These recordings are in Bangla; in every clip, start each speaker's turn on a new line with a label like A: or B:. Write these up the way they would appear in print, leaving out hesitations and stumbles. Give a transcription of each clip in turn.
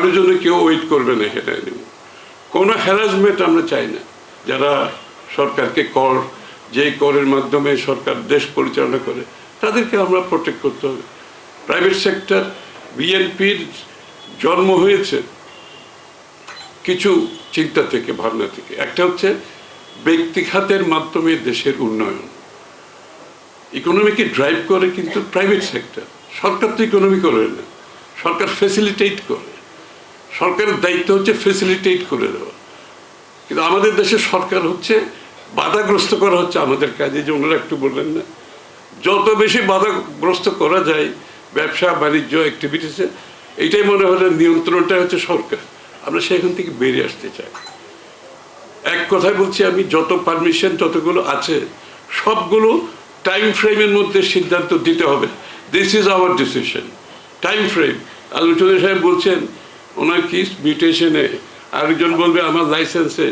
A: কারোর জন্য কেউ ওয়েট করবে না এটা নেব। কোনো হ্যারাসমেন্ট আমরা চাই না। যারা সরকারকে যেই করের মাধ্যমে সরকার দেশ পরিচালনা করে তাদেরকে আমরা প্রোটেক্ট করতে হবে। প্রাইভেট সেক্টর, বিএনপির জন্ম হয়েছে কিছু চিন্তা থেকে, ভাবনা থেকে। একটা হচ্ছে ব্যক্তি খাতের মাধ্যমে দেশের উন্নয়ন, ইকোনমিকে ড্রাইভ করে কিন্তু প্রাইভেট সেক্টর। সরকার তো ইকোনমি করে না, সরকার ফেসিলিটেট করে। সরকারের দায়িত্ব হচ্ছে ফেসিলিটেট করে দেওয়া। কিন্তু আমাদের দেশে সরকার হচ্ছে বাধাগ্রস্ত করা হচ্ছে আমাদের কাজে। যে ওনারা একটু বললেন না, যত বেশি বাধাগ্রস্ত করা যায় ব্যবসা বাণিজ্য অ্যাক্টিভিটিসে, এইটাই মনে হলে নিয়ন্ত্রণটা হচ্ছে সরকার। আমরা সেখান থেকে বেরিয়ে আসতে চাই। এক কথায় বলছি আমি, যত পারমিশন যতগুলো আছে সবগুলো টাইম ফ্রেমের মধ্যে সিদ্ধান্ত দিতে হবে। This is our decision. Time frame. Alam Chowdhury সাহেব বলছেন ওনার কি মিউটেশনে, আরেকজন বলবে আমার লাইসেন্সে,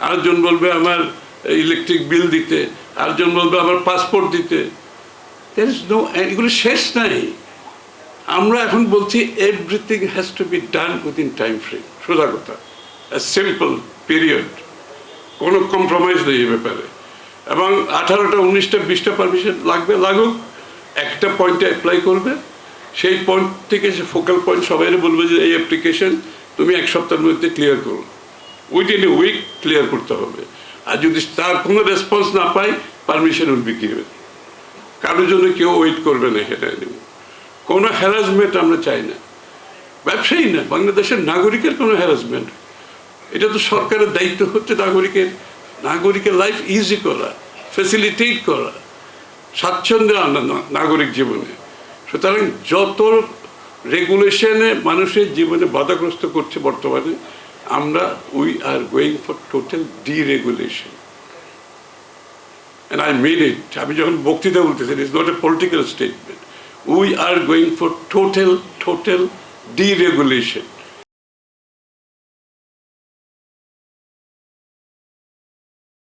A: আরেকজন বলবে আমার ইলেকট্রিক বিল দিতে, আরেকজন বলবে আমার পাসপোর্ট দিতে। দেয়ার ইজ নো, এগুলো শেষ নাই। আমরা এখন বলছি everything has to be done within time frame. সোজা কথা, সিম্পল পিরিয়ড, কোনো কম্প্রোমাইজ নেই এ ব্যাপারে। এবং 18টা 19টা 20টা পারমিশন লাগুক, একটা পয়েন্টে অ্যাপ্লাই করবে, সেই পয়েন্ট থেকে সে ফোকাল পয়েন্ট সবাই বলবে যে এই অ্যাপ্লিকেশন তুমি 1 সপ্তাহের মধ্যে ক্লিয়ার করো, উইদিন এ উইক ক্লিয়ার করতে হবে। আর যদি তার কোনো রেসপন্স না পাই, পারমিশন উইল বি গিভেন। কারোর জন্য কেউ ওয়েট করবে না এটা নেব। কোনো হ্যারাসমেন্ট আমরা চাই না। ব্যবসায়ী না, বাংলাদেশের নাগরিকের কোনো হ্যারাসমেন্ট। এটা তো সরকারের দায়িত্ব হচ্ছে নাগরিকের লাইফ ইজি করা, ফেসিলিটেট করা, স্বাচ্ছন্দ্য আনা নাগরিক জীবনে। সুতরাং যত রেগুলেশনে মানুষের জীবনে বাধাগ্রস্ত করছে বর্তমানে, আমরা we are going for total deregulation. And I mean it. আমি যখন বক্তৃতা বলতেছি, it's not a political statement. We are going for total deregulation.